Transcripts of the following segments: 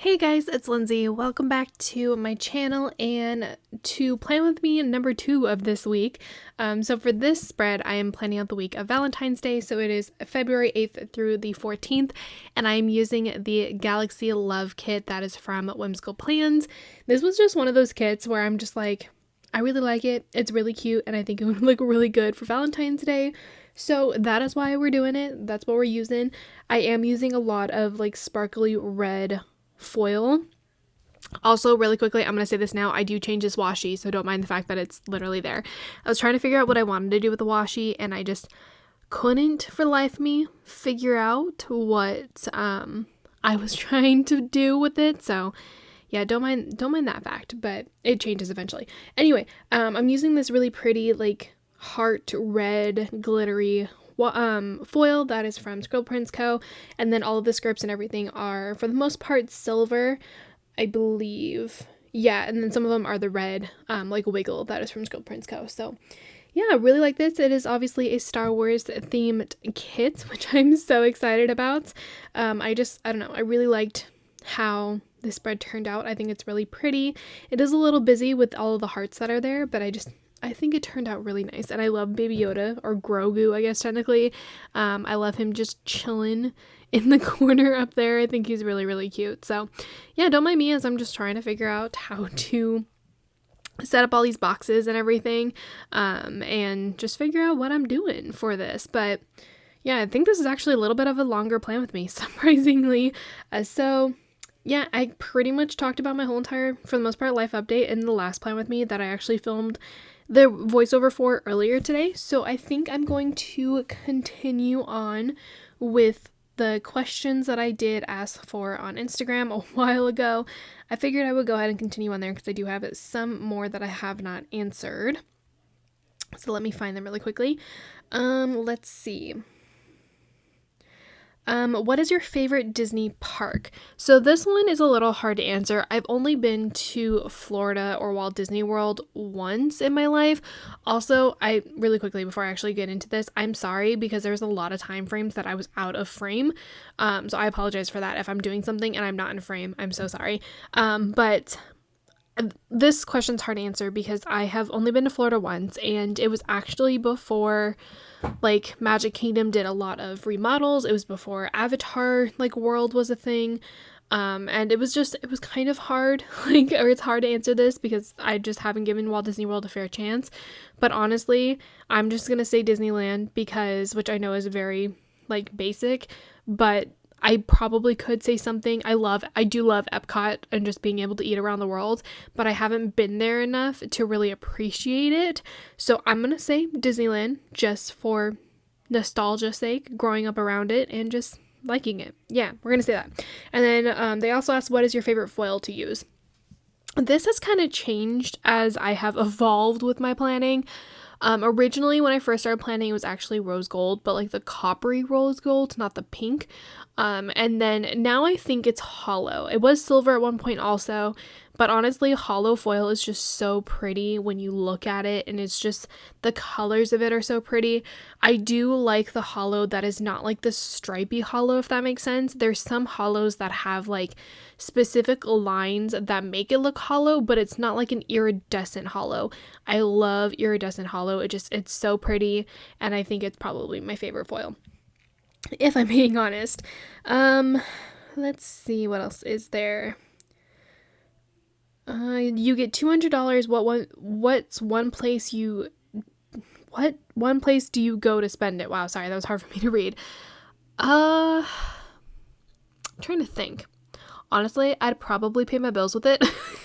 Hey guys, it's Lindsay. Welcome back to my channel and to plan with me number 2 of this week. So for this spread, I am planning out the week of Valentine's Day. So it is February 8th through the 14th, and I am using the Galaxy Love Kit that is from Whimsical Plans. This was just one of those kits where I'm just like, I really like it. It's really cute, and I think it would look really good for Valentine's Day. So that is why we're doing it. That's what we're using. I am using a lot of like sparkly red foil. Also, really quickly, I'm going to say this now, I do change this washi, so don't mind the fact that it's literally there. I was trying to figure out what I wanted to do with the washi, and I just couldn't for the life of me figure out what I was trying to do with it. So yeah, don't mind that fact, but it changes eventually. Anyway, I'm using this really pretty like heart red glittery foil that is from Scribble Prints Co. And then all of the scripts and everything are, for the most part, silver, I believe. Yeah, and then some of them are the red, like Wiggle, that is from Scribble Prints Co. So yeah, I really like this. It is obviously a Star Wars themed kit, which I'm so excited about. I don't know, I really liked how this spread turned out. I think it's really pretty. It is a little busy with all of the hearts that are there, but I think it turned out really nice. And I love Baby Yoda, or Grogu, I guess technically. I love him just chilling in the corner up there. I think he's really, really cute. So yeah, don't mind me as I'm just trying to figure out how to set up all these boxes and everything, and just figure out what I'm doing for this. But yeah, I think this is actually a little bit of a longer plan with me, surprisingly. So yeah, I pretty much talked about my whole entire, for the most part, life update in the last plan with me that I actually filmed the voiceover for earlier today. So I think I'm going to continue on with the questions that I did ask for on Instagram a while ago. I figured I would go ahead and continue on there because I do have some more that I have not answered. So let me find them really quickly. Let's see. What is your favorite Disney park? So this one is a little hard to answer. I've only been to Florida or Walt Disney World once in my life. Also, really quickly before I actually get into this, I'm sorry because there's a lot of time frames that I was out of frame. So I apologize for that. If I'm doing something and I'm not in frame, I'm so sorry. But this question's hard to answer because I have only been to Florida once, and it was actually before like Magic Kingdom did a lot of remodels. It was before Avatar like world was a thing. And it was kind of hard, or it's hard to answer this because I just haven't given Walt Disney World a fair chance. But honestly, I'm just gonna say Disneyland because, which I know is very like basic, but I probably could say something. I do love Epcot and just being able to eat around the world, but I haven't been there enough to really appreciate it. So I'm going to say Disneyland just for nostalgia's sake, growing up around it and just liking it. Yeah, we're going to say that. And then they also asked, what is your favorite foil to use? This has kind of changed as I have evolved with my planning. Originally, when I first started planning, it was actually rose gold, but like the coppery rose gold, not the pink. And then now I think it's hollow. It was silver at one point also, but honestly, hollow foil is just so pretty when you look at it, and it's just, the colors of it are so pretty. I do like the hollow that is not like the stripy hollow, if that makes sense. There's some hollows that have like specific lines that make it look hollow, but it's not like an iridescent hollow. I love iridescent hollow. It's so pretty, and I think it's probably my favorite foil, if I'm being honest. Let's see, what else is there? You get $200. What's one place do you go to spend it? Wow, sorry, that was hard for me to read. I'm trying to think. Honestly, I'd probably pay my bills with it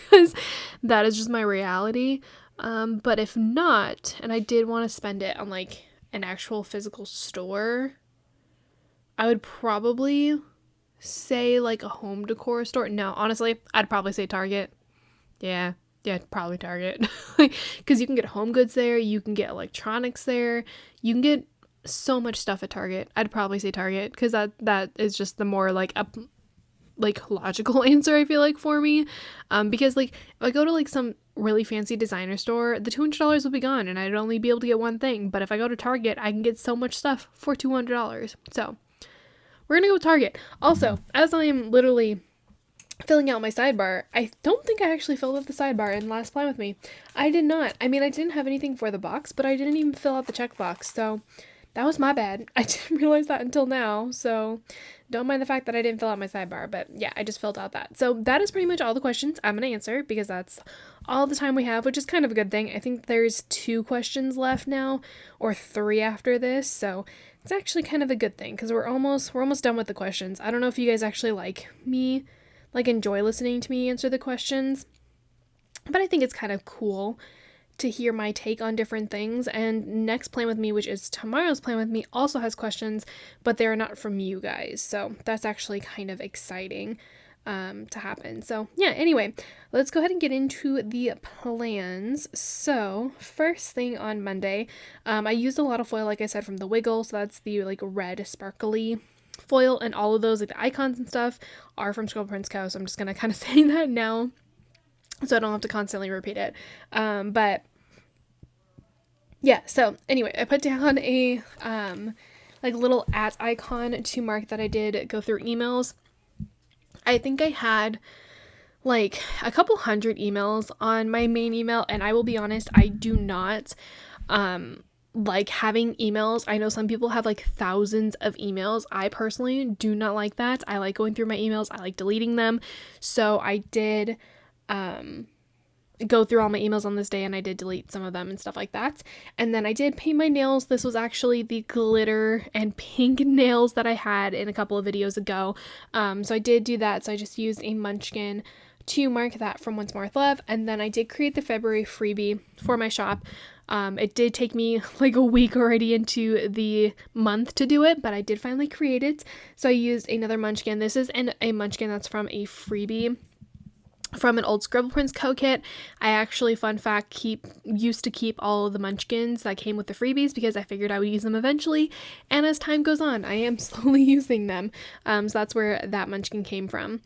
because that is just my reality. But if not, and I did want to spend it on like an actual physical store, I would probably say like a home decor store. No, honestly, I'd probably say Target. Yeah, probably Target. Because you can get home goods there, you can get electronics there, you can get so much stuff at Target. I'd probably say Target because that is just the more like logical answer, I feel like, for me. Because like if I go to like some really fancy designer store, the $200 will be gone and I'd only be able to get one thing. But if I go to Target, I can get so much stuff for $200. So we're gonna go with Target. Also, as I am literally filling out my sidebar. I don't think I actually filled out the sidebar in last Plan With Me. I did not. I mean, I didn't have anything for the box, but I didn't even fill out the checkbox, so that was my bad. I didn't realize that until now, so don't mind the fact that I didn't fill out my sidebar, but yeah, I just filled out that. So that is pretty much all the questions I'm going to answer, because that's all the time we have, which is kind of a good thing. I think there's 2 questions left now, or 3 after this, so it's actually kind of a good thing, because we're almost done with the questions. I don't know if you guys actually enjoy listening to me answer the questions, but I think it's kind of cool to hear my take on different things. And next Plan With Me, which is tomorrow's Plan With Me, also has questions, but they're not from you guys, so that's actually kind of exciting to happen. So yeah, anyway, let's go ahead and get into the plans. So first thing on Monday, I used a lot of foil, like I said, from the Wiggle, so that's the red sparkly foil, and all of those, like the icons and stuff, are from Scribble Prints Co. So I'm just gonna kind of say that now, so I don't have to constantly repeat it. But yeah, so anyway, I put down a little @ icon to mark that I did go through emails. I think I had like a couple hundred emails on my main email, and I will be honest, I do not like having emails. I know some people have like thousands of emails. I personally do not like that. I like going through my emails. I like deleting them. So I did go through all my emails on this day, and I did delete some of them and stuff like that. And then I did paint my nails. This was actually the glitter and pink nails that I had in a couple of videos ago. So I did do that. So I just used a Munchkin to mark that from Once More With Love. And then I did create the February freebie for my shop. It did take me like a week already into the month to do it, but I did finally create it. So I used another Munchkin. This is a Munchkin that's from a freebie from an old Scribble Prints Co. kit. I actually, fun fact, used to keep all of the Munchkins that came with the freebies, because I figured I would use them eventually, and as time goes on, I am slowly using them. So that's where that Munchkin came from.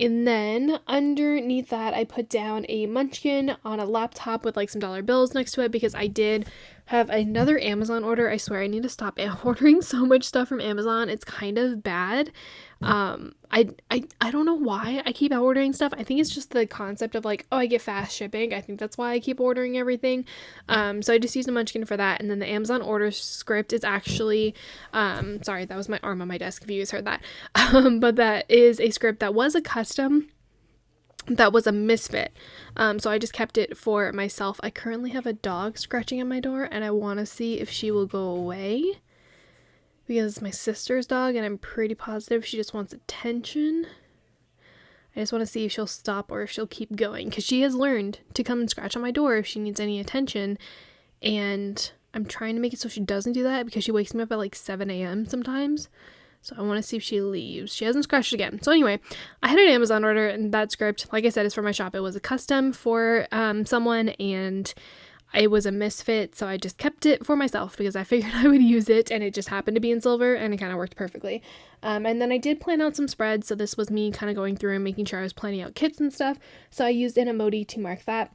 And then underneath that, I put down a Munchkin on a laptop with like some dollar bills next to it, because I did have another Amazon order. I swear I need to stop ordering so much stuff from Amazon. It's kind of bad. I don't know why I keep ordering stuff. I think it's just the concept of like, oh, I get fast shipping. I think that's why I keep ordering everything. So I just used a Munchkin for that. And then the Amazon order script is actually, sorry, that was my arm on my desk if you guys heard that. But that is a script that was a custom, that was a misfit. So I just kept it for myself. I currently have a dog scratching at my door, and I want to see if she will go away, because it's my sister's dog, and I'm pretty positive she just wants attention. I just want to see if she'll stop or if she'll keep going, because she has learned to come and scratch on my door if she needs any attention, and I'm trying to make it so she doesn't do that, because she wakes me up at like 7 a.m. sometimes. So I want to see if she leaves. She hasn't scratched again. So anyway, I had an Amazon order, and that script, like I said, is for my shop. It was a custom for someone, and it was a misfit, so I just kept it for myself because I figured I would use it, and it just happened to be in silver, and it kind of worked perfectly. And then I did plan out some spreads, so this was me kind of going through and making sure I was planning out kits and stuff. So I used an emoji to mark that.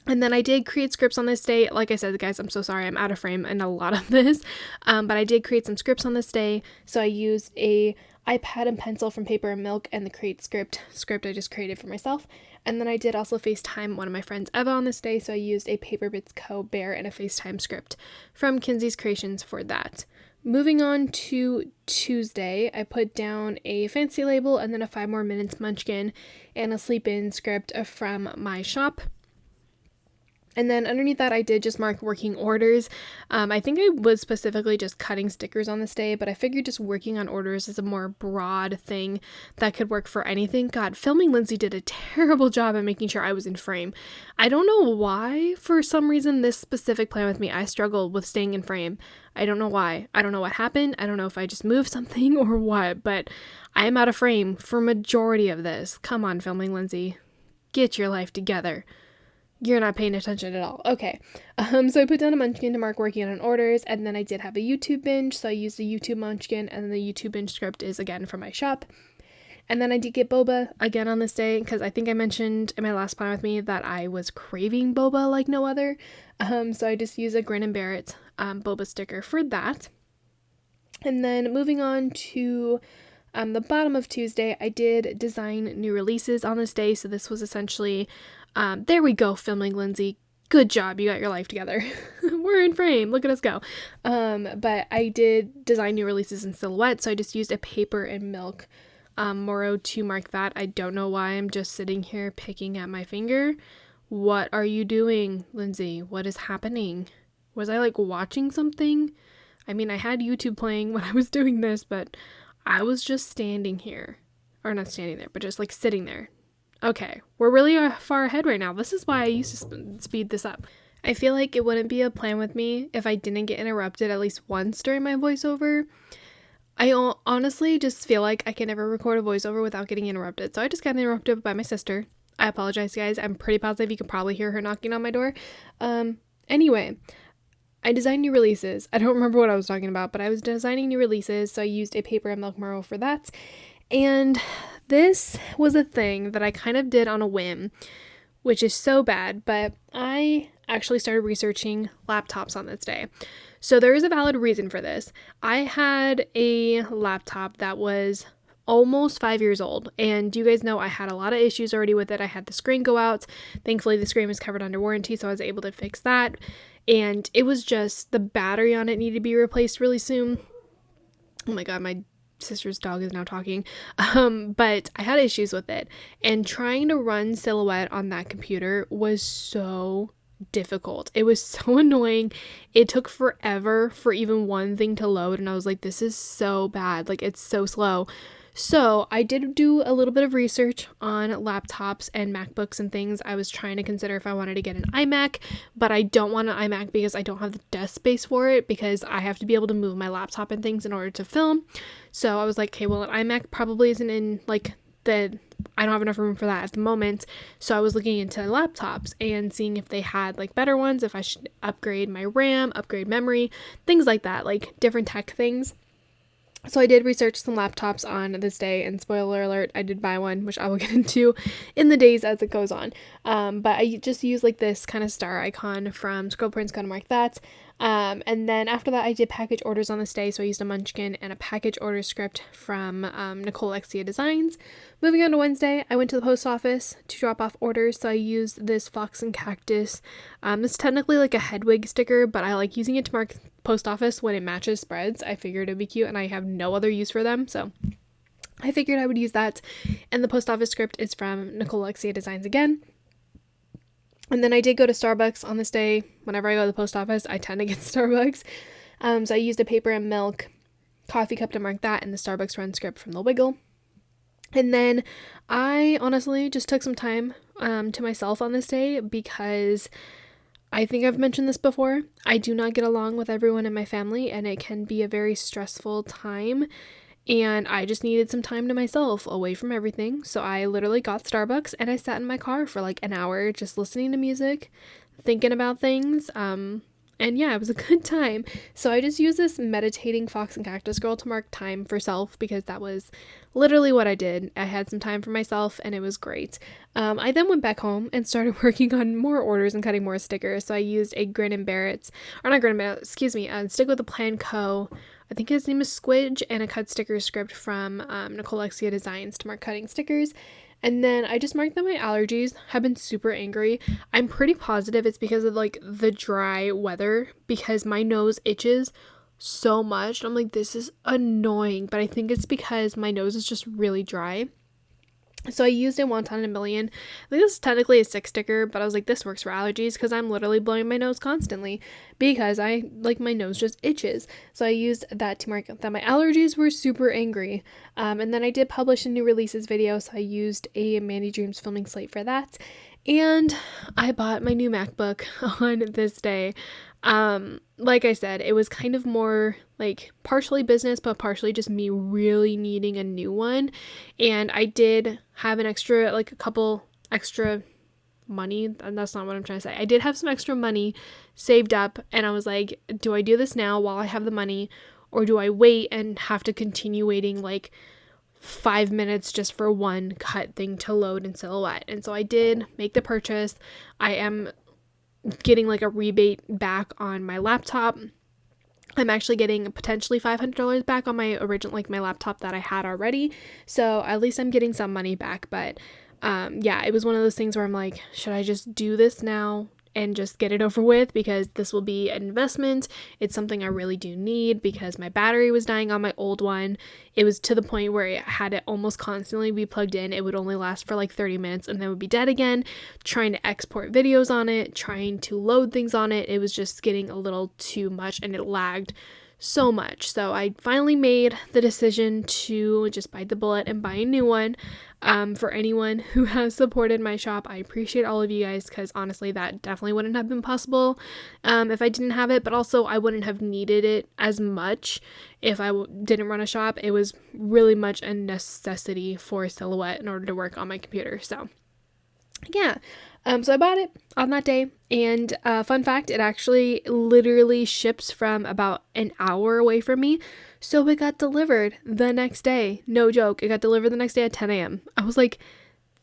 And then I did create scripts on this day. Like I said, guys, I'm so sorry, I'm out of frame in a lot of this. But I did create some scripts on this day. So I used a iPad and pencil from Paper and Milk, and the create script I just created for myself. And then I did also FaceTime one of my friends, Eva, on this day. So I used a Paper Bits Co. bear and a FaceTime script from Kinsey's Creations for that. Moving on to Tuesday, I put down a fancy label and then a 5 more minutes Munchkin and a sleep in script from my shop. And then underneath that, I did just mark working orders. I think I was specifically just cutting stickers on this day, but I figured just working on orders is a more broad thing that could work for anything. God, Filming Lindsay did a terrible job at making sure I was in frame. I don't know why, for some reason, this specific Plan With Me, I struggled with staying in frame. I don't know why. I don't know what happened. I don't know if I just moved something or what, but I am out of frame for majority of this. Come on, Filming Lindsay. Get your life together. You're not paying attention at all. Okay. So I put down a Munchkin to mark working on orders, and then I did have a YouTube binge, so I used a YouTube Munchkin, and then the YouTube binge script is again from my shop. And then I did get boba again on this day, because I think I mentioned in my last Plan With Me that I was craving boba like no other. So I just used a Grin and Bear It boba sticker for that. And then moving on to The bottom of Tuesday, I did design new releases on this day. So this was essentially, there we go, filming Lindsay. Good job, you got your life together. We're in frame, look at us go. But I did design new releases in silhouette, so I just used a paper and milk Moro to mark that. I don't know why I'm just sitting here picking at my finger. What are you doing, Lindsay? What is happening? Was I like watching something? I mean, I had YouTube playing when I was doing this, but I was just standing here. Or not standing there, but just like sitting there. Okay, we're really far ahead right now. This is why I used to speed this up. I feel like it wouldn't be a plan with me if I didn't get interrupted at least once during my voiceover. I honestly just feel like I can never record a voiceover without getting interrupted. So I just got interrupted by my sister. I apologize, guys. I'm pretty positive you can probably hear her knocking on my door. Anyway, I designed new releases. I don't remember what I was talking about, but I was designing new releases. So I used a paper and milk Moro for that. And this was a thing that I kind of did on a whim, which is so bad, but I actually started researching laptops on this day. So there is a valid reason for this. I had a laptop that was almost 5 years old, and you guys know I had a lot of issues already with it. I had the screen go out. Thankfully, the screen was covered under warranty, so I was able to fix that. And it was just the battery on it needed to be replaced really soon. Oh my god, my sister's dog is now talking. But I had issues with it, and trying to run Silhouette on that computer was so difficult. It was so annoying. It took forever for even one thing to load, and I was like, this is so bad. Like, it's so slow. So I did do a little bit of research on laptops and MacBooks and things. I was trying to consider if I wanted to get an iMac, but I don't want an iMac because I don't have the desk space for it, because I have to be able to move my laptop and things in order to film. So I was like, okay, well, an iMac probably isn't in like I don't have enough room for that at the moment. So I was looking into laptops and seeing if they had like better ones, if I should upgrade my RAM, upgrade memory, things like that, like different tech things. So I did research some laptops on this day, and spoiler alert, I did buy one, which I will get into in the days as it goes on. But I just use like this kind of star icon from Scroll Prints, kind of mark that. And then after that, I did package orders on this day. So I used a Munchkin and a package order script from Nicole Lexia Designs. Moving on to Wednesday, I went to the post office to drop off orders. So I used this Fox and Cactus. It's technically like a Hedwig sticker, but I like using it to mark post office when it matches spreads. I figured it'd be cute, and I have no other use for them. So I figured I would use that. And the post office script is from Nicole Lexia Designs again. And then I did go to Starbucks on this day. Whenever I go to the post office, I tend to get Starbucks. So I used a paper and milk coffee cup to mark that, and the Starbucks run script from The Wiggle. And then I honestly just took some time to myself on this day, because I think I've mentioned this before. I do not get along with everyone in my family, and it can be a very stressful time. And I just needed some time to myself away from everything. So I literally got Starbucks, and I sat in my car for like an hour just listening to music, thinking about things. And yeah, it was a good time. So I just used this meditating Fox and Cactus girl to mark time for self, because that was literally what I did. I had some time for myself, and it was great. I then went back home and started working on more orders and cutting more stickers. So I used a Grin and Barrett's, or not Grin and Barrett's, excuse me, Stick with the Plan Co. I think his name is Squidge, and a cut sticker script from Nicole Lexia Designs to mark cutting stickers. And then I just marked that my allergies have been super angry. I'm pretty positive it's because of like the dry weather, because my nose itches so much. I'm like, this is annoying, but I think it's because my nose is just really dry. So I used a Wonton in a Million. I think this is technically a 6 sticker, but I was like, this works for allergies, because I'm literally blowing my nose constantly, because my nose just itches. So I used that to mark that my allergies were super angry. And then I did publish a new releases video, so I used a Mandy Dreams filming slate for that. And I bought my new MacBook on this day. Like I said, it was kind of more like partially business, but partially just me really needing a new one. And I did have a couple extra money, and that's not what I'm trying to say. I did have some extra money saved up, and I was like, do I do this now while I have the money, or do I wait and have to continue waiting like 5 minutes just for one cut thing to load in Silhouette? And so I did make the purchase. I am getting like a rebate back on my laptop. I'm actually getting potentially $500 back on my original, like my laptop that I had already. So at least I'm getting some money back. But yeah, it was one of those things where I'm like, should I just do this now and just get it over with, because this will be an investment. It's something I really do need because my battery was dying on my old one. It was to the point where it had to almost constantly be plugged in. It would only last for like 30 minutes and then would be dead again. Trying to export videos on it, trying to load things on it, it was just getting a little too much and it lagged so much. So I finally made the decision to just bite the bullet and buy a new one. For anyone who has supported my shop, I appreciate all of you guys, because honestly that definitely wouldn't have been possible if I didn't have it, but also I wouldn't have needed it as much if I didn't run a shop. It was really much a necessity for Silhouette in order to work on my computer. So yeah, so I bought it on that day, and fun fact, it actually literally ships from about an hour away from me, so it got delivered the next day. No joke, it got delivered the next day at 10 a.m. I was like,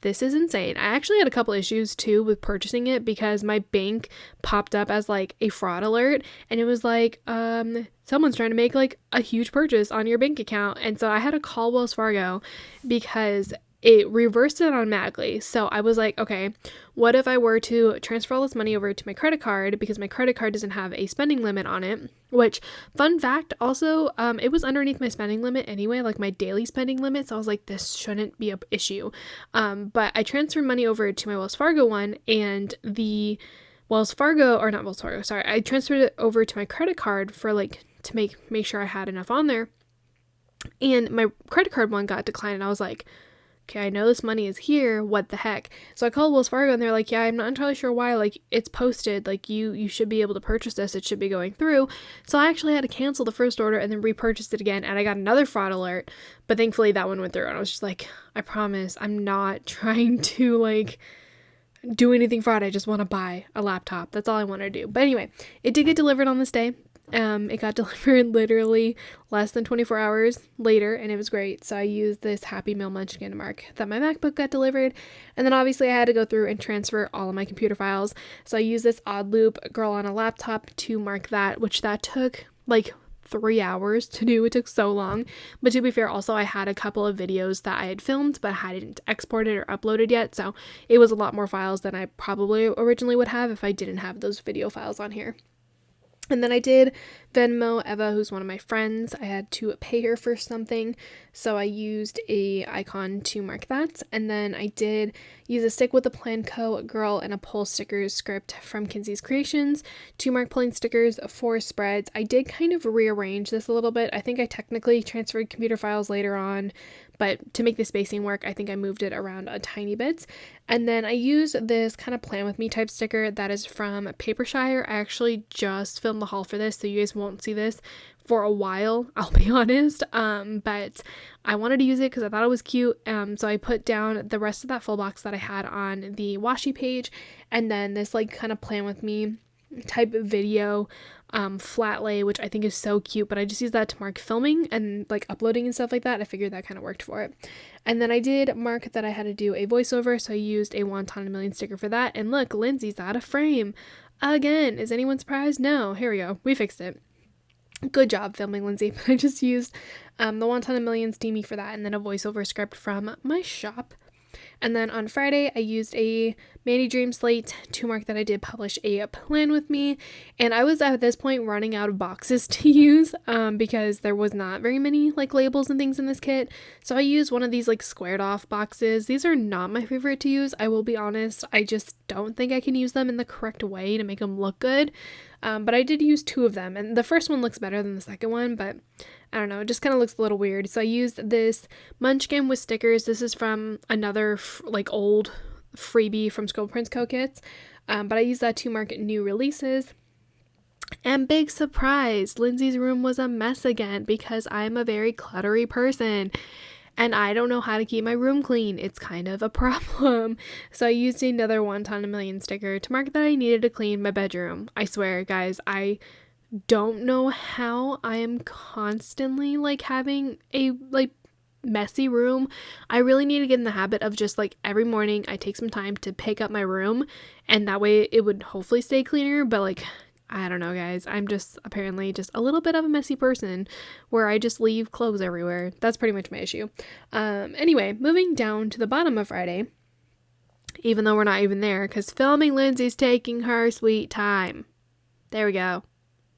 this is insane. I actually had a couple issues too with purchasing it, because my bank popped up as like a fraud alert, and it was like, someone's trying to make like a huge purchase on your bank account, and so I had to call Wells Fargo because it reversed it automatically. So I was like, okay, what if I were to transfer all this money over to my credit card, because my credit card doesn't have a spending limit on it, which, fun fact, also, it was underneath my spending limit anyway, like my daily spending limit. So I was like, this shouldn't be an issue. But I transferred money over to my Wells Fargo one, and the Wells Fargo, or not Wells Fargo, sorry, I transferred it over to my credit card for like, to make sure I had enough on there. And my credit card one got declined, and I was like, okay, I know this money is here, what the heck? So I called Wells Fargo, and they're like, yeah, I'm not entirely sure why, like, it's posted, like, you should be able to purchase this, it should be going through. So I actually had to cancel the first order and then repurchase it again, and I got another fraud alert, but thankfully that one went through, and I was just like, I promise, I'm not trying to, like, do anything fraud, I just want to buy a laptop, that's all I want to do. But anyway, it did get delivered on this day. It got delivered literally less than 24 hours later, and it was great. So I used this Happy Meal munchkin to mark that my MacBook got delivered, and then obviously I had to go through and transfer all of my computer files. So I used this Odd Loop Girl on a Laptop to mark that, which that took like 3 hours to do. It took so long. But to be fair, also I had a couple of videos that I had filmed but hadn't exported or uploaded yet, so it was a lot more files than I probably originally would have if I didn't have those video files on here. And then I did Venmo Eva, who's one of my friends. I had to pay her for something, so I used a icon to mark that. And then I did use a Stick with a Plan Co. Girl and a Pull Stickers script from Kinsey's Creations to mark pulling stickers for spreads. I did kind of rearrange this a little bit. I think I technically transferred computer files later on, but to make the spacing work, I think I moved it around a tiny bit. And then I used this kind of Plan With Me type sticker that is from Papershire. I actually just filmed the haul for this, so you guys won't see this for a while, I'll be honest. But I wanted to use it because I thought it was cute. So I put down the rest of that full box that I had on the washi page, and then this like kind of Plan With Me type video flat lay, which I think is so cute, but I just used that to mark filming and like uploading and stuff like that. I figured that kind of worked for it. And then I did mark that I had to do a voiceover, so I used a Wonton in a Million sticker for that. And look, Lindsay's out of frame again. Is anyone surprised? No, here we go, we fixed it. Good job filming, Lindsay. But I just used the Wonton in a Million steamy for that, and then a voiceover script from my shop. And then on Friday, I used a Mandy Dream slate to mark that I did publish a Plan With Me. And I was at this point running out of boxes to use because there was not very many like labels and things in this kit. So I used one of these like squared off boxes. These are not my favorite to use, I will be honest. I just don't think I can use them in the correct way to make them look good. But I did use 2 of them, and the first one looks better than the second one, but I don't know, it just kind of looks a little weird. So I used this munchkin with stickers. This is from another like old freebie from Scroll Prince Co. kits, but I used that to mark new releases. And big surprise, Lindsay's room was a mess again because I'm a very cluttery person. And I don't know how to keep my room clean. It's kind of a problem. So I used another Wonton in a Million sticker to mark that I needed to clean my bedroom. I swear, guys, I don't know how I am constantly like having a like messy room. I really need to get in the habit of just like every morning I take some time to pick up my room, and that way it would hopefully stay cleaner. But like I don't know, guys. I'm just apparently just a little bit of a messy person where I just leave clothes everywhere. That's pretty much my issue. Anyway, moving down to the bottom of Friday, even though we're not even there, because filming Lindsay's taking her sweet time. There we go.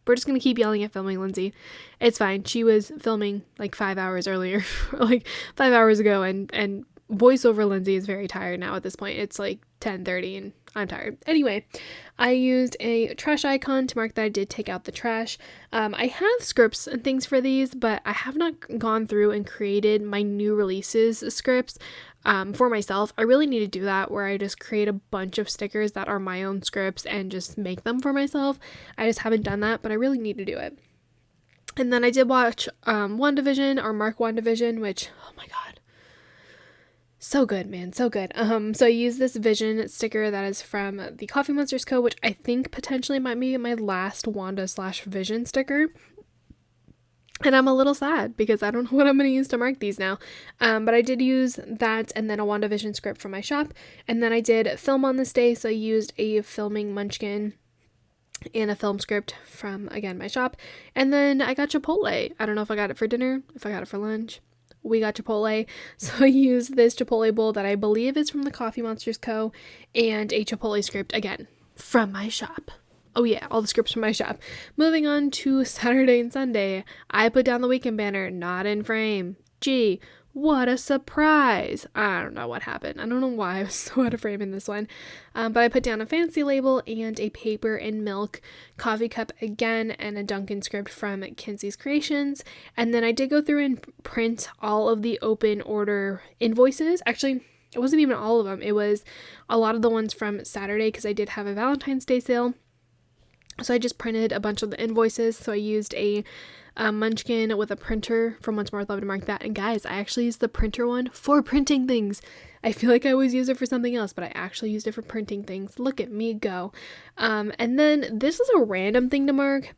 We're just going to keep yelling at filming Lindsay. It's fine. She was filming like 5 hours earlier, like 5 hours ago, and voiceover Lindsay is very tired now at this point. It's like 10:30 and I'm tired. Anyway, I used a trash icon to mark that I did take out the trash. I have scripts and things for these, but I have not gone through and created my new releases scripts for myself. I really need to do that, where I just create a bunch of stickers that are my own scripts and just make them for myself. I just haven't done that, but I really need to do it. And then I did watch WandaVision, or Mark WandaVision, which, oh my god, so good, man, so good. So I used this Vision sticker that is from the Coffee Monsters Co., which I think potentially might be my last Wanda/Vision sticker. And I'm a little sad because I don't know what I'm going to use to mark these now. But I did use that and then a WandaVision script from my shop. And then I did film on this day, so I used a filming munchkin and a film script from, again, my shop. And then I got Chipotle. I don't know if I got it for dinner, if I got it for lunch. We got Chipotle, so I used this Chipotle bowl that I believe is from the Coffee Monsters Co. and a Chipotle script, again, from my shop. Oh yeah, all the scripts from my shop. Moving on to Saturday and Sunday, I put down the weekend banner, not in frame. Gee, what a surprise. I don't know what happened. I don't know why I was so out of frame in this one. But I put down a fancy label and a paper and milk coffee cup again, and a Dunkin' script from Kinsey's Creations. And then I did go through and print all of the open order invoices. Actually, it wasn't even all of them. It was a lot of the ones from Saturday, because I did have a Valentine's Day sale. So I just printed a bunch of the invoices. So I used a munchkin with a printer from Once More With Love to mark that. And guys, I actually used the printer one for printing things. I feel like I always use it for something else, but I actually used it for printing things. Look at me go. And then this is a random thing to mark.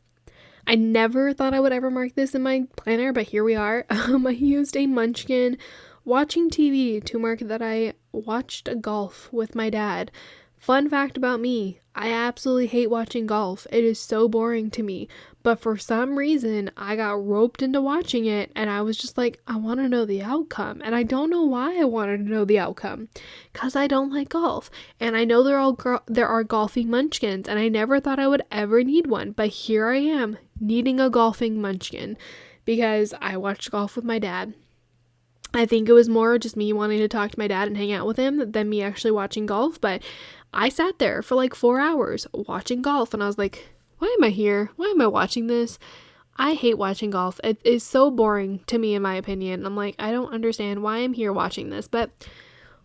I never thought I would ever mark this in my planner, but here we are. I used a munchkin watching TV to mark that I watched golf with my dad. Fun fact about me, I absolutely hate watching golf. It is so boring to me. But for some reason, I got roped into watching it, and I was just like, I want to know the outcome. And I don't know why I wanted to know the outcome. Because I don't like golf. And I know there are golfing munchkins, and I never thought I would ever need one. But here I am, needing a golfing munchkin. Because I watched golf with my dad. I think it was more just me wanting to talk to my dad and hang out with him than me actually watching golf. But I sat there for like 4 hours watching golf, and I was like, why am I here? Why am I watching this? I hate watching golf. It is so boring to me, in my opinion. I'm like, I don't understand why I'm here watching this, but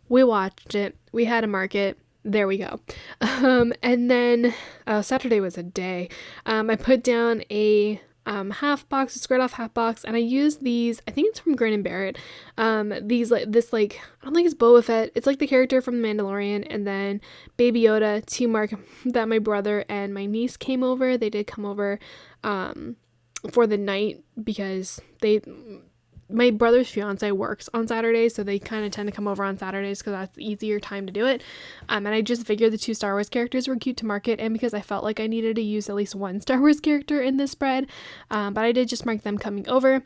we watched it. We had a market. There we go. And then Saturday was a day. I put down a half box, a squared off half box, and I used these, I think it's from Grin and Barrett, these like this, like, I don't think it's Boba Fett, it's like the character from The Mandalorian, and then Baby Yoda to mark that my brother and my niece came over. They did come over for the night, because my brother's fiance works on Saturdays, so they kind of tend to come over on Saturdays because that's the easier time to do it. And I just figured the 2 Star Wars characters were cute to market, and because I felt like I needed to use at least one Star Wars character in this spread. But I did just mark them coming over.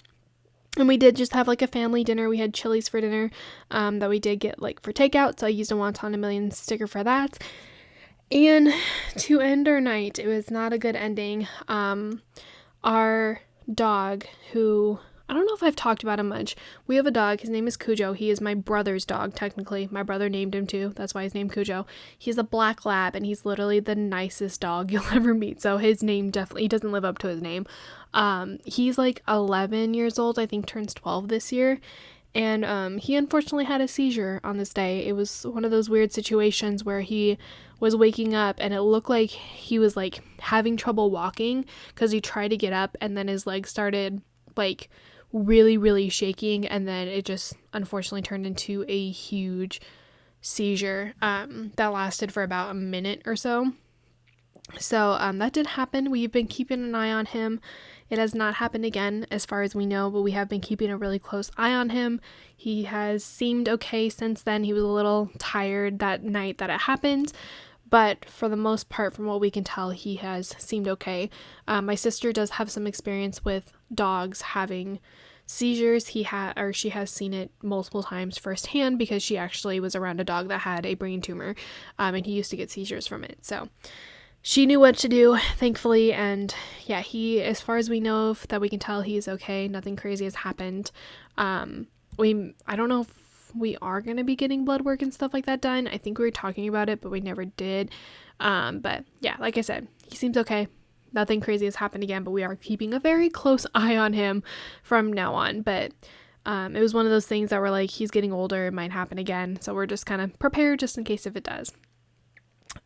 And we did just have like a family dinner. We had Chili's for dinner that we did get like for takeout, so I used a Wonton a Million sticker for that. And to end our night, it was not a good ending. Our dog, who, I don't know if I've talked about him much. We have a dog. His name is Cujo. He is my brother's dog, technically. My brother named him too. That's why he's named Cujo. He's a black lab, and he's literally the nicest dog you'll ever meet. So his name definitely, he doesn't live up to his name. He's like 11 years old. I think turns 12 this year. And he unfortunately had a seizure on this day. It was one of those weird situations where he was waking up and it looked like he was like having trouble walking because he tried to get up, and then his legs started like really, really shaking, and then it just unfortunately turned into a huge seizure that lasted for about a minute or so. So that did happen. We've been keeping an eye on him. It has not happened again as far as we know, but we have been keeping a really close eye on him. He has seemed okay since then. He was a little tired that night that it happened, but for the most part, from what we can tell, he has seemed okay. My sister does have some experience with dogs having seizures. She has seen it multiple times firsthand because she actually was around a dog that had a brain tumor, and he used to get seizures from it. So she knew what to do, thankfully, and yeah, he, as far as we know, that we can tell, he's okay. Nothing crazy has happened. I don't know if we are going to be getting blood work and stuff like that done. I think we were talking about it, but we never did. But yeah, like I said, he seems okay. Nothing crazy has happened again, but we are keeping a very close eye on him from now on. But it was one of those things that were like, he's getting older, it might happen again. So we're just kind of prepared just in case if it does.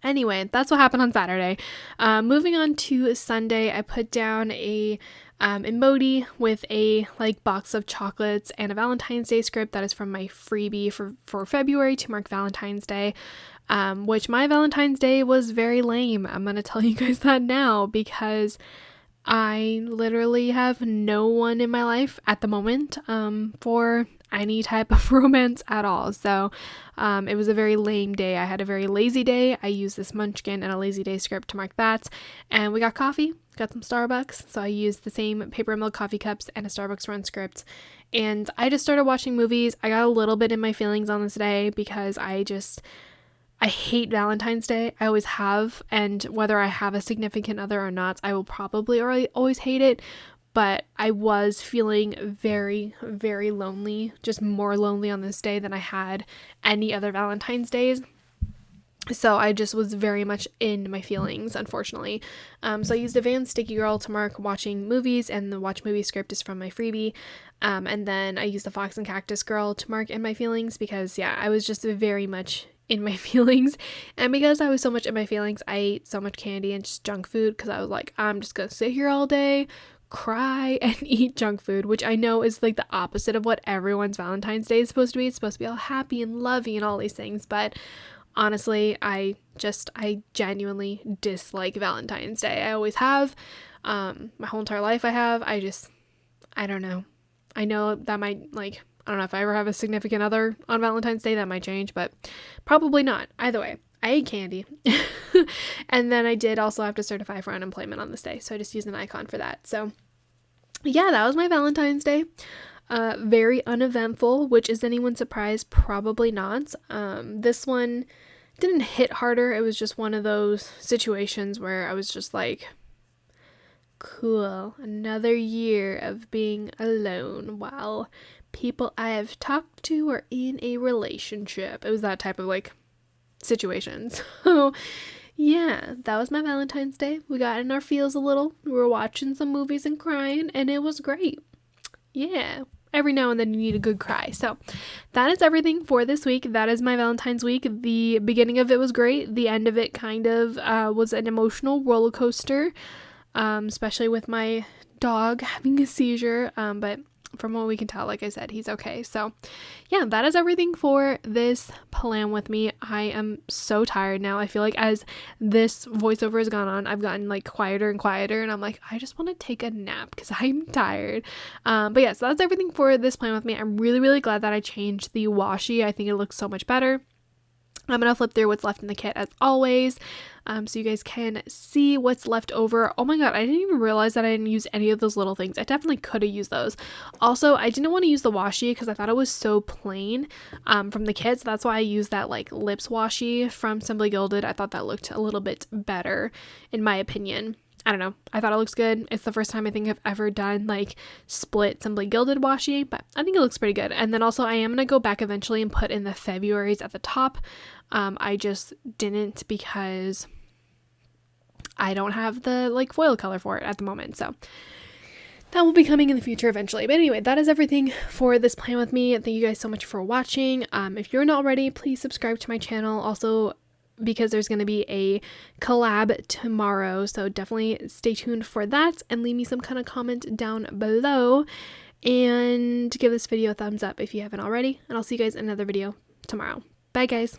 Anyway, that's what happened on Saturday. Moving on to Sunday, I put down a emoji with a like box of chocolates and a Valentine's Day script that is from my freebie for February to mark Valentine's Day, which my Valentine's Day was very lame. I'm gonna tell you guys that now because I literally have no one in my life at the moment for any type of romance at all. So it was a very lame day. I had a very lazy day. I used this Munchkin and a lazy day script to mark that. And we got coffee, got some Starbucks. So I used the same paper milk coffee cups and a Starbucks run script. And I just started watching movies. I got a little bit in my feelings on this day because I hate Valentine's Day. I always have. And whether I have a significant other or not, I will probably always hate it. But I was feeling very, very lonely, just more lonely on this day than I had any other Valentine's days. So I just was very much in my feelings, unfortunately. So I used a Van Sticky Girl to mark watching movies, and the watch movie script is from my freebie. And then I used the Fox and Cactus Girl to mark in my feelings because, yeah, I was just very much in my feelings. And because I was so much in my feelings, I ate so much candy and just junk food because I was like, I'm just gonna sit here all day, cry, and eat junk food, which I know is like the opposite of what everyone's Valentine's Day is supposed to be. It's supposed to be all happy and lovey and all these things, but honestly, I genuinely dislike Valentine's Day. I always have, my whole entire life I have. I don't know. I know that might, like, I don't know if I ever have a significant other on Valentine's Day, that might change, but probably not. Either way, I ate candy. And then I did also have to certify for unemployment on this day, so I just used an icon for that. So yeah, that was my Valentine's Day. Very uneventful, which is anyone's surprise? Probably not. This one didn't hit harder. It was just one of those situations where I was just like, cool, another year of being alone while people I have talked to are in a relationship. It was that type of like situation. So yeah, that was my Valentine's Day. We got in our feels a little. We were watching some movies and crying, and it was great. Yeah, every now and then you need a good cry. So that is everything for this week. That is my Valentine's week. The beginning of it was great. The end of it kind of was an emotional roller coaster, especially with my dog having a seizure. But from what we can tell, like I said, he's okay. So yeah, that is everything for this plan with me. I am so tired now. I feel like as this voiceover has gone on, I've gotten like quieter and quieter, and I'm like, I just want to take a nap because I'm tired. But yeah, so that's everything for this plan with me. I'm really, really glad that I changed the washi. I think it looks so much better. I'm going to flip through what's left in the kit as always, so you guys can see what's left over. Oh my god, I didn't even realize that I didn't use any of those little things. I definitely could have used those. Also, I didn't want to use the washi because I thought it was so plain from the kit, so that's why I used that like lips washi from Simply Gilded. I thought that looked a little bit better in my opinion. I don't know. I thought it looks good. It's the first time I think I've ever done like split Simply Gilded washi, but I think it looks pretty good. And then also I am going to go back eventually and put in the February's at the top. I just didn't because I don't have the like foil color for it at the moment. So that will be coming in the future eventually. But anyway, that is everything for this plan with me. Thank you guys so much for watching. If you're not already, please subscribe to my channel. Also, because there's going to be a collab tomorrow, so definitely stay tuned for that and leave me some kind of comment down below and give this video a thumbs up if you haven't already, and I'll see you guys in another video tomorrow. Bye guys.